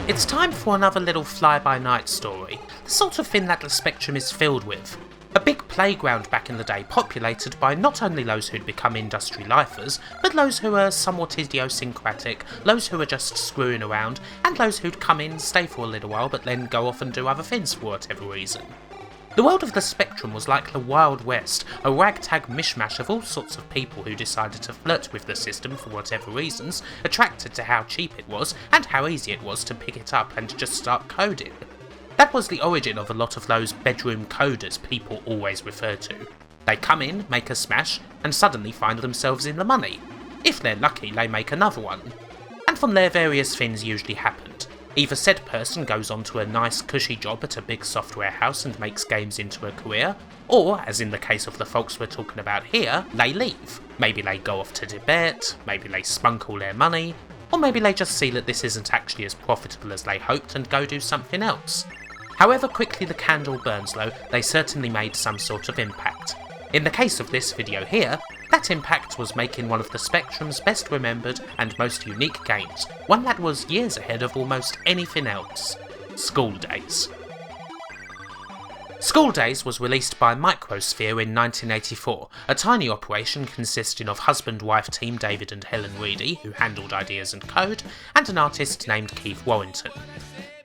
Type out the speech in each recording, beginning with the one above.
It's time for another little fly-by-night story, the sort of thing that the Spectrum is filled with. A big playground back in the day populated by not only those who'd become industry lifers, but those who are somewhat idiosyncratic, those who are just screwing around, and those who'd come in, stay for a little while, but then go off and do other things for whatever reason. The world of the Spectrum was like the Wild West, a ragtag mishmash of all sorts of people who decided to flirt with the system for whatever reasons, attracted to how cheap it was, and how easy it was to pick it up and just start coding. That was the origin of a lot of those bedroom coders people always refer to. They come in, make a smash, and suddenly find themselves in the money. If they're lucky, they make another one. And from there various things usually happened. Either said person goes on to a nice cushy job at a big software house and makes games into a career, or, as in the case of the folks we're talking about here, they leave. Maybe they go off to Tibet, maybe they spunk all their money, or maybe they just see that this isn't actually as profitable as they hoped and go do something else. However quickly the candle burns though, they certainly made some sort of impact. In the case of this video here, that impact was making one of the Spectrum's best remembered and most unique games, one that was years ahead of almost anything else: Skool Daze. Skool Daze was released by Microsphere in 1984, a tiny operation consisting of husband-wife team David and Helen Reedy, who handled ideas and code, and an artist named Keith Warrington.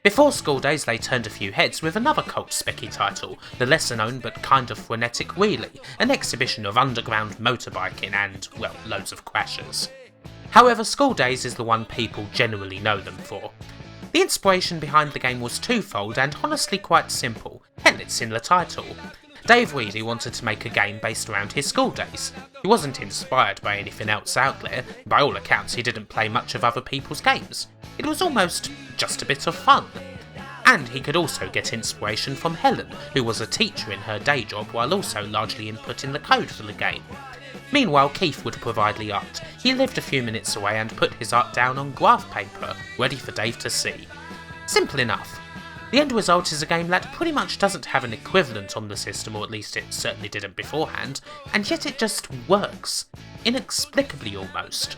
Before Skool Daze they turned a few heads with another cult specky title, the lesser known but kind of frenetic Wheelie, an exhibition of underground motorbiking and, well, loads of crashes. However, Skool Daze is the one people generally know them for. The inspiration behind the game was twofold and honestly quite simple, hell it's in the title. Dave Reedy wanted to make a game based around his school days. He wasn't inspired by anything else out there, by all accounts he didn't play much of other people's games. It was almost just a bit of fun. And he could also get inspiration from Helen, who was a teacher in her day job while also largely inputting the code for the game. Meanwhile, Keith would provide the art. He lived a few minutes away and put his art down on graph paper, ready for Dave to see. Simple enough. The end result is a game that pretty much doesn't have an equivalent on the system, or at least it certainly didn't beforehand, and yet it just works. Inexplicably almost.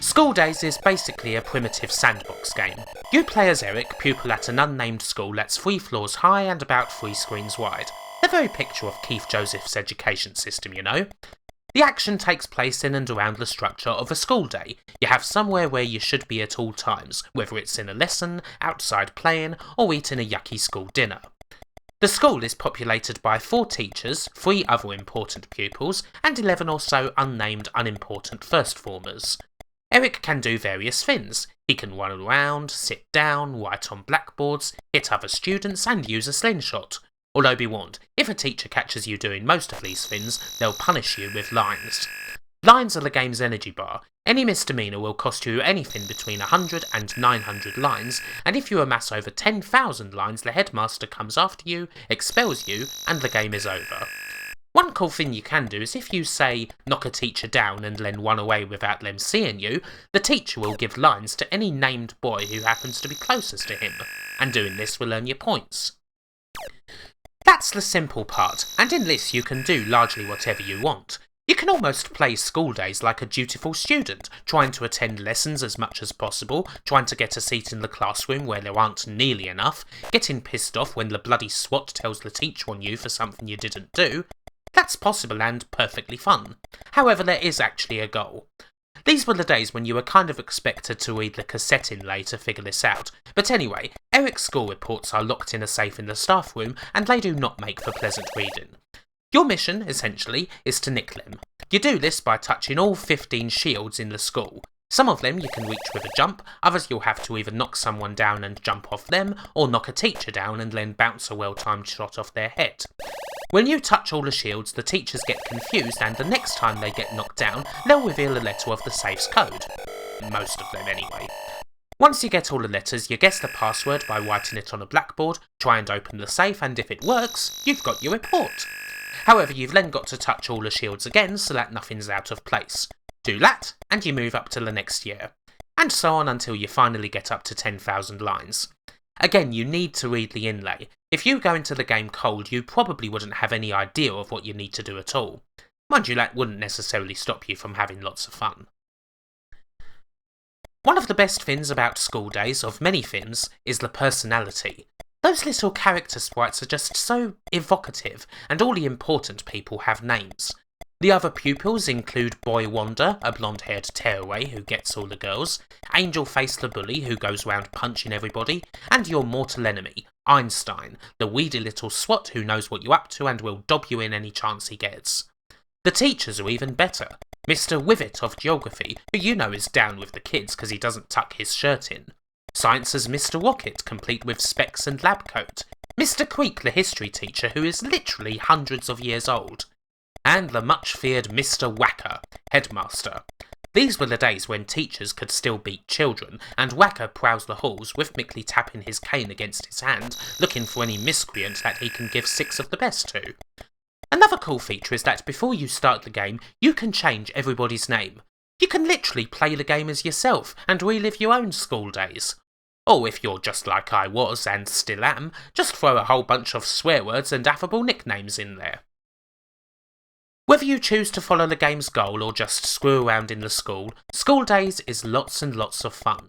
Skool Daze is basically a primitive sandbox game. You play as Eric, pupil at an unnamed school that's 3 floors high and about 3 screens wide. The very picture of Keith Joseph's education system, you know. The action takes place in and around the structure of a school day. You have somewhere where you should be at all times, whether it's in a lesson, outside playing, or eating a yucky school dinner. The school is populated by 4 teachers, 3 other important pupils, and 11 or so unnamed unimportant first formers. Eric can do various things. He can run around, sit down, write on blackboards, hit other students, and use a slingshot. Although be warned, if a teacher catches you doing most of these things, they'll punish you with lines. Lines are the game's energy bar. Any misdemeanor will cost you anything between 100 and 900 lines, and if you amass over 10,000 lines, the headmaster comes after you, expels you, and the game is over. One cool thing you can do is if you, say, knock a teacher down and then run away without them seeing you, the teacher will give lines to any named boy who happens to be closest to him, and doing this will earn you points. That's the simple part, and in this you can do largely whatever you want. You can almost play Skool Daze like a dutiful student, trying to attend lessons as much as possible, trying to get a seat in the classroom where there aren't nearly enough, getting pissed off when the bloody SWAT tells the teacher on you for something you didn't do. That's possible and perfectly fun. However, there is actually a goal. These were the days when you were kind of expected to read the cassette inlay to figure this out, but anyway, Eric's school reports are locked in a safe in the staff room, and they do not make for pleasant reading. Your mission, essentially, is to nick them. You do this by touching all 15 shields in the school. Some of them you can reach with a jump, others you'll have to either knock someone down and jump off them, or knock a teacher down and then bounce a well-timed shot off their head. When you touch all the shields, the teachers get confused, and the next time they get knocked down, they'll reveal a letter of the safe's code. Most of them anyway. Once you get all the letters, you guess the password by writing it on a blackboard, try and open the safe, and if it works, you've got your report. However, you've then got to touch all the shields again so that nothing's out of place. Do that, and you move up to the next year. And so on until you finally get up to 10,000 lines. Again, you need to read the inlay. If you go into the game cold, you probably wouldn't have any idea of what you need to do at all. Mind you, that wouldn't necessarily stop you from having lots of fun. One of the best things about Skool Daze, of many things, is the personality. Those little character sprites are just so evocative, and all the important people have names. The other pupils include Boy Wonder, a blonde-haired tearaway who gets all the girls, Angel Face the bully who goes round punching everybody, and your mortal enemy, Einstein, the weedy little swot who knows what you're up to and will dob you in any chance he gets. The teachers are even better. Mr. Wivet of Geography, who you know is down with the kids because he doesn't tuck his shirt in. Science's Mr. Rocket, complete with specs and lab coat. Mr. Creek, the history teacher, who is literally hundreds of years old. And the much-feared Mr. Whacker, headmaster. These were the days when teachers could still beat children, and Whacker prowls the halls, rhythmically tapping his cane against his hand, looking for any miscreant that he can give 6 of the best to. Another cool feature is that before you start the game, you can change everybody's name. You can literally play the game as yourself, and relive your own school days. Or if you're just like I was, and still am, just throw a whole bunch of swear words and affable nicknames in there. Whether you choose to follow the game's goal or just screw around in the school, Skool Daze is lots and lots of fun.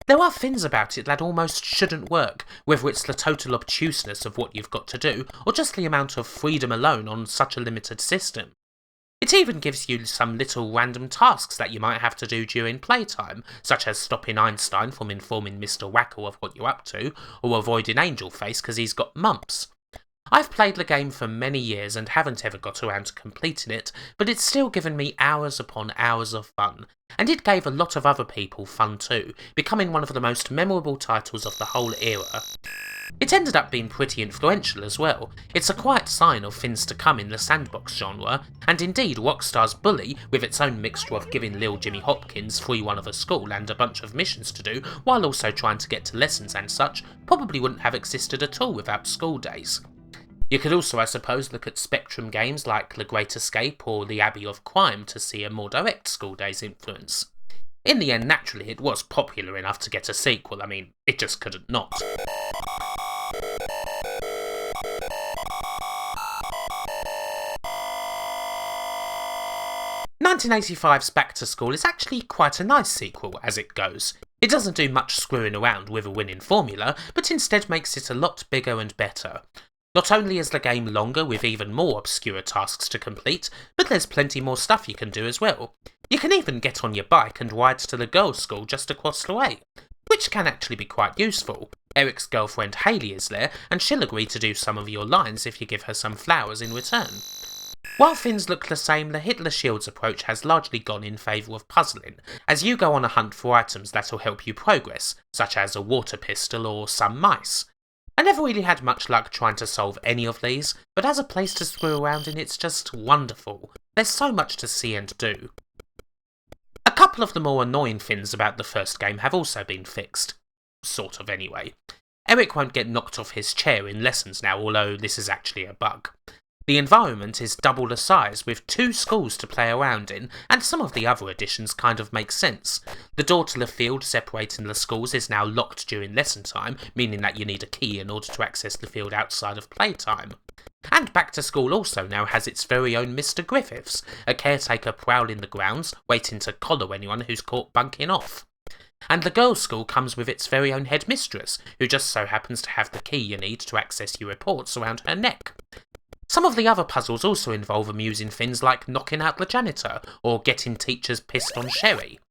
There are things about it that almost shouldn't work, whether it's the total obtuseness of what you've got to do, or just the amount of freedom alone on such a limited system. It even gives you some little random tasks that you might have to do during playtime, such as stopping Einstein from informing Mr. Whacker of what you're up to, or avoiding Angel Face because he's got mumps. I've played the game for many years and haven't ever got around to completing it, but it's still given me hours upon hours of fun, and it gave a lot of other people fun too, becoming one of the most memorable titles of the whole era. It ended up being pretty influential as well. It's a quiet sign of things to come in the sandbox genre, and indeed Rockstar's Bully, with its own mixture of giving Lil Jimmy Hopkins free one of a school and a bunch of missions to do, while also trying to get to lessons and such, probably wouldn't have existed at all without Skool Daze. You could also, I suppose, look at Spectrum games like The Great Escape or The Abbey of Crime to see a more direct Skool Daze influence. In the end, naturally, it was popular enough to get a sequel. I mean, it just couldn't not. "1985's Back to School is actually quite a nice sequel as it goes. It doesn't do much screwing around with a winning formula, but instead makes it a lot bigger and better. Not only is the game longer with even more obscure tasks to complete, but there's plenty more stuff you can do as well. You can even get on your bike and ride to the girls' school just across the way, which can actually be quite useful. Eric's girlfriend Hayley is there, and she'll agree to do some of your lines if you give her some flowers in return. While things look the same, the Hitler Shields approach has largely gone in favour of puzzling, as you go on a hunt for items that'll help you progress, such as a water pistol or some mice. I never really had much luck trying to solve any of these, but as a place to screw around in, it's just wonderful. There's so much to see and do. A couple of the more annoying things about the first game have also been fixed. Sort of, anyway. Eric won't get knocked off his chair in lessons now, although this is actually a bug. The environment is double the size, with 2 schools to play around in, and some of the other additions kind of make sense. The door to the field separating the schools is now locked during lesson time, meaning that you need a key in order to access the field outside of playtime. And Back to School also now has its very own Mr. Griffiths, a caretaker prowling the grounds, waiting to collar anyone who's caught bunking off. And the girls' school comes with its very own headmistress, who just so happens to have the key you need to access your reports around her neck. Some of the other puzzles also involve amusing things like knocking out the janitor, or getting teachers pissed on Sherry.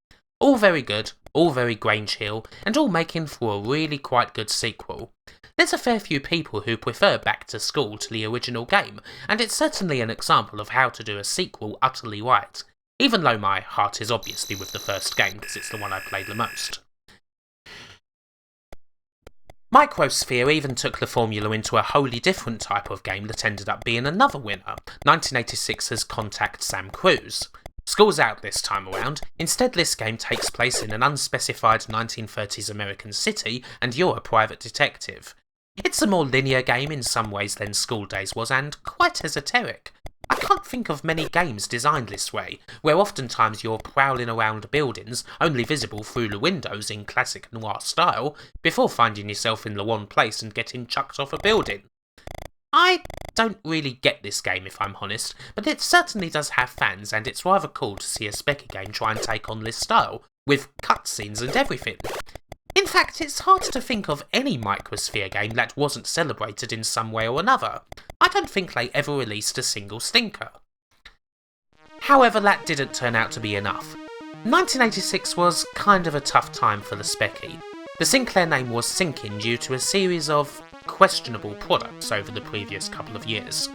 All very good, all very Grange Hill, and all making for a really quite good sequel. There's a fair few people who prefer Back to School to the original game, and it's certainly an example of how to do a sequel utterly right, even though my heart is obviously with the first game because it's the one I played the most. Microsphere even took the formula into a wholly different type of game that ended up being another winner, 1986's Contact Sam Cruise. School's out this time around. Instead, this game takes place in an unspecified 1930s American city, and you're a private detective. It's a more linear game in some ways than Skool Daze was, and quite esoteric. I can't think of many games designed this way, where oftentimes you're prowling around buildings, only visible through the windows in classic noir style, before finding yourself in the one place and getting chucked off a building. I don't really get this game if I'm honest, but it certainly does have fans, and it's rather cool to see a Specky game try and take on this style, with cutscenes and everything. In fact, it's hard to think of any Microsphere game that wasn't celebrated in some way or another. I don't think they ever released a single stinker. However, that didn't turn out to be enough. 1986 was kind of a tough time for the Specky. The Sinclair name was sinking due to a series of questionable products over the previous couple of years.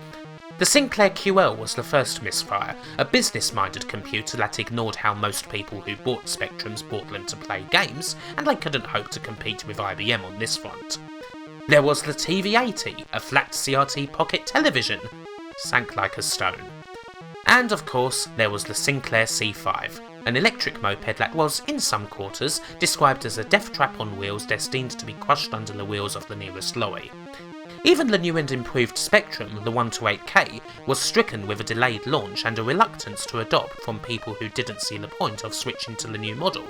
The Sinclair QL was the first misfire, a business-minded computer that ignored how most people who bought Spectrums bought them to play games, and they couldn't hope to compete with IBM on this front. There was the TV-80, a flat CRT pocket television, sank like a stone. And of course, there was the Sinclair C5, an electric moped that was, in some quarters, described as a death trap on wheels destined to be crushed under the wheels of the nearest lorry. Even the new and improved Spectrum, the 128K, was stricken with a delayed launch and a reluctance to adopt from people who didn't see the point of switching to the new model.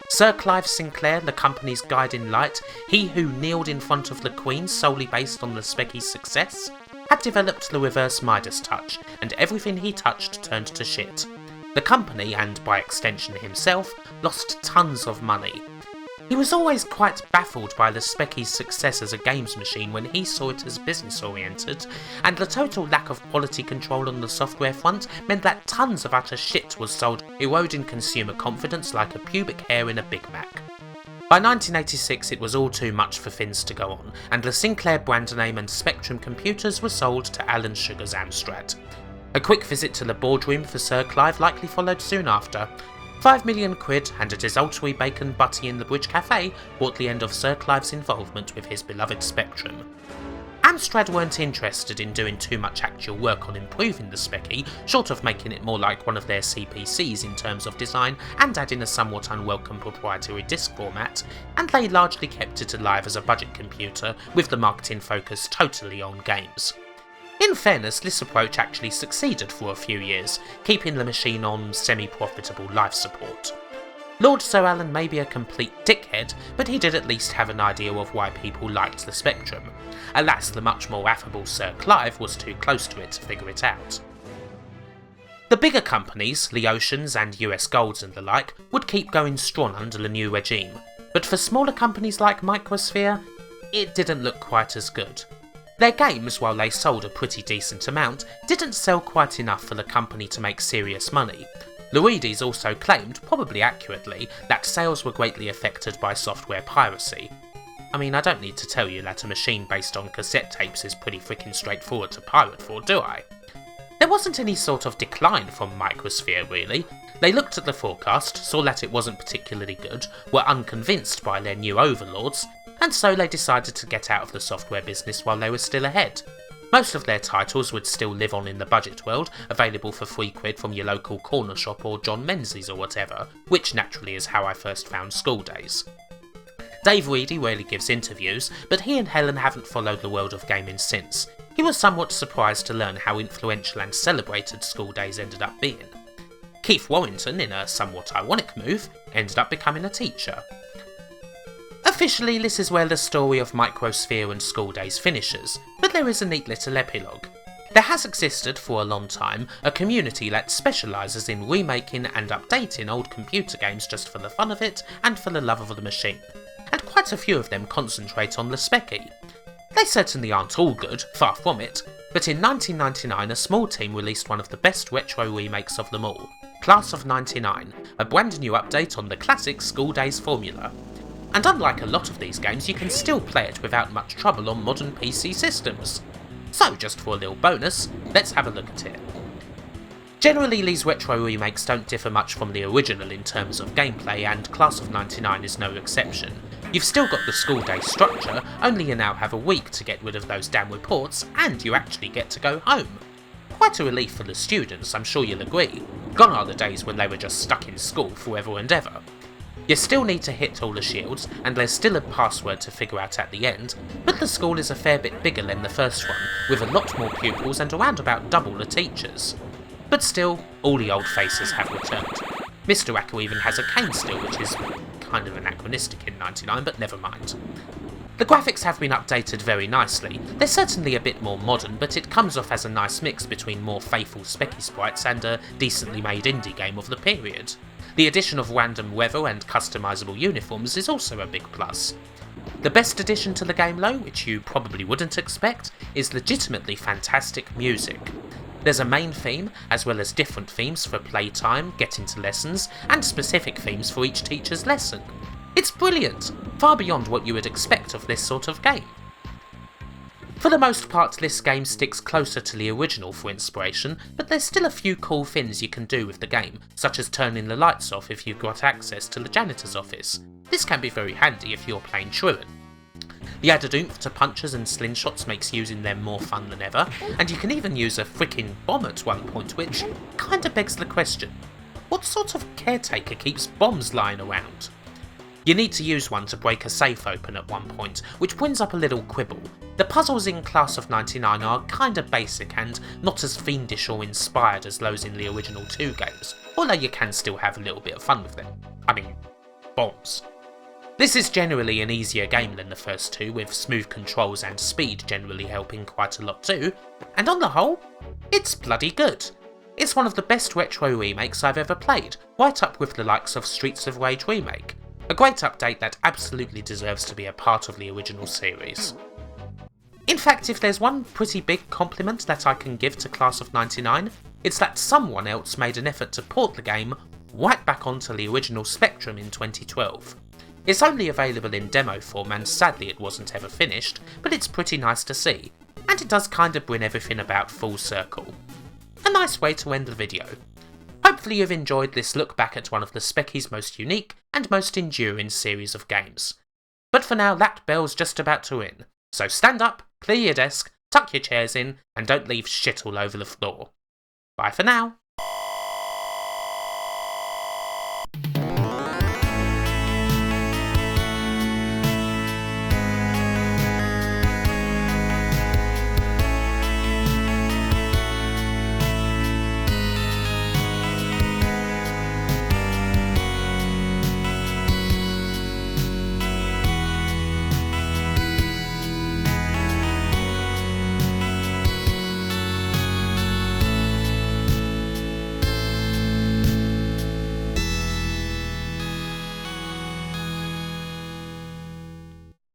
Sir Clive Sinclair, the company's guiding light, he who kneeled in front of the Queen solely based on the Specky's success, had developed the reverse Midas touch, and everything he touched turned to shit. The company, and by extension himself, lost tons of money. He was always quite baffled by the Specky's success as a games machine when he saw it as business oriented, and the total lack of quality control on the software front meant that tons of utter shit was sold, eroding consumer confidence like a pubic hair in a Big Mac. By 1986 it was all too much for things to go on, and the Sinclair brand name and Spectrum computers were sold to Alan Sugar's Amstrad. A quick visit to the boardroom for Sir Clive likely followed soon after. 5 million quid and a desultory bacon butty in the Bridge Cafe brought the end of Sir Clive's involvement with his beloved Spectrum. Amstrad weren't interested in doing too much actual work on improving the Specky, short of making it more like one of their CPCs in terms of design and adding a somewhat unwelcome proprietary disc format, and they largely kept it alive as a budget computer, with the marketing focus totally on games. In fairness, this approach actually succeeded for a few years, keeping the machine on semi-profitable life support. Lord Sir Alan may be a complete dickhead, but he did at least have an idea of why people liked the Spectrum. Alas, the much more affable Sir Clive was too close to it to figure it out. The bigger companies, the Oceans and US Golds and the like, would keep going strong under the new regime, but for smaller companies like Microsphere, it didn't look quite as good. Their games, while they sold a pretty decent amount, didn't sell quite enough for the company to make serious money. Luigi's also claimed, probably accurately, that sales were greatly affected by software piracy. I mean, I don't need to tell you that a machine based on cassette tapes is pretty freaking straightforward to pirate for, do I? There wasn't any sort of decline from Microsphere really. They looked at the forecast, saw that it wasn't particularly good, were unconvinced by their new overlords, and so they decided to get out of the software business while they were still ahead. Most of their titles would still live on in the budget world, available for £3 from your local corner shop or John Menzies or whatever, which naturally is how I first found Skool Daze. Dave Reedy rarely gives interviews, but he and Helen haven't followed the world of gaming since. He was somewhat surprised to learn how influential and celebrated Skool Daze ended up being. Keith Warrington, in a somewhat ironic move, ended up becoming a teacher. Officially, this is where the story of Microsphere and Skool Daze finishes, but there is a neat little epilogue. There has existed for a long time a community that specialises in remaking and updating old computer games just for the fun of it and for the love of the machine, and quite a few of them concentrate on the Specky. They certainly aren't all good, far from it, but in 1999 a small team released one of the best retro remakes of them all, Class of 99, a brand new update on the classic Skool Daze formula. And unlike a lot of these games, you can still play it without much trouble on modern PC systems. So just for a little bonus, let's have a look at it. Generally these retro remakes don't differ much from the original in terms of gameplay, and Class of 99 is no exception. You've still got the Skool Daze structure, only you now have a week to get rid of those damn reports, and you actually get to go home. Quite a relief for the students, I'm sure you'll agree. Gone are the days when they were just stuck in school forever and ever. You still need to hit all the shields, and there's still a password to figure out at the end, but the school is a fair bit bigger than the first one, with a lot more pupils and around about double the teachers. But still, all the old faces have returned. Mr. Acker even has a cane still, which is kind of anachronistic in '99, but never mind. The graphics have been updated very nicely. They're certainly a bit more modern, but it comes off as a nice mix between more faithful specky sprites and a decently made indie game of the period. The addition of random weather and customisable uniforms is also a big plus. The best addition to the game though, which you probably wouldn't expect, is legitimately fantastic music. There's a main theme, as well as different themes for playtime, getting to lessons, and specific themes for each teacher's lesson. It's brilliant, far beyond what you would expect of this sort of game. For the most part, this game sticks closer to the original for inspiration, but there's still a few cool things you can do with the game, such as turning the lights off if you've got access to the janitor's office. This can be very handy if you're playing truant. The added oomph to punches and slingshots makes using them more fun than ever, and you can even use a freaking bomb at one point, which kinda begs the question, what sort of caretaker keeps bombs lying around? You need to use one to break a safe open at one point, which brings up a little quibble. The puzzles in Class of 99 are kinda basic and not as fiendish or inspired as those in the original 2 games, although you can still have a little bit of fun with them. I mean, bombs. This is generally an easier game than the first 2, with smooth controls and speed generally helping quite a lot too, and on the whole, it's bloody good. It's one of the best retro remakes I've ever played, right up with the likes of Streets of Rage Remake. A great update that absolutely deserves to be a part of the original series. In fact, if there's one pretty big compliment that I can give to Class of 99, it's that someone else made an effort to port the game right back onto the original Spectrum in 2012. It's only available in demo form and sadly it wasn't ever finished, but it's pretty nice to see, and it does kinda bring everything about full circle. A nice way to end the video. Hopefully you've enjoyed this look back at one of the Specky's most unique and most enduring series of games. But for now, that bell's just about to ring, so stand up, clear your desk, tuck your chairs in, and don't leave shit all over the floor. Bye for now.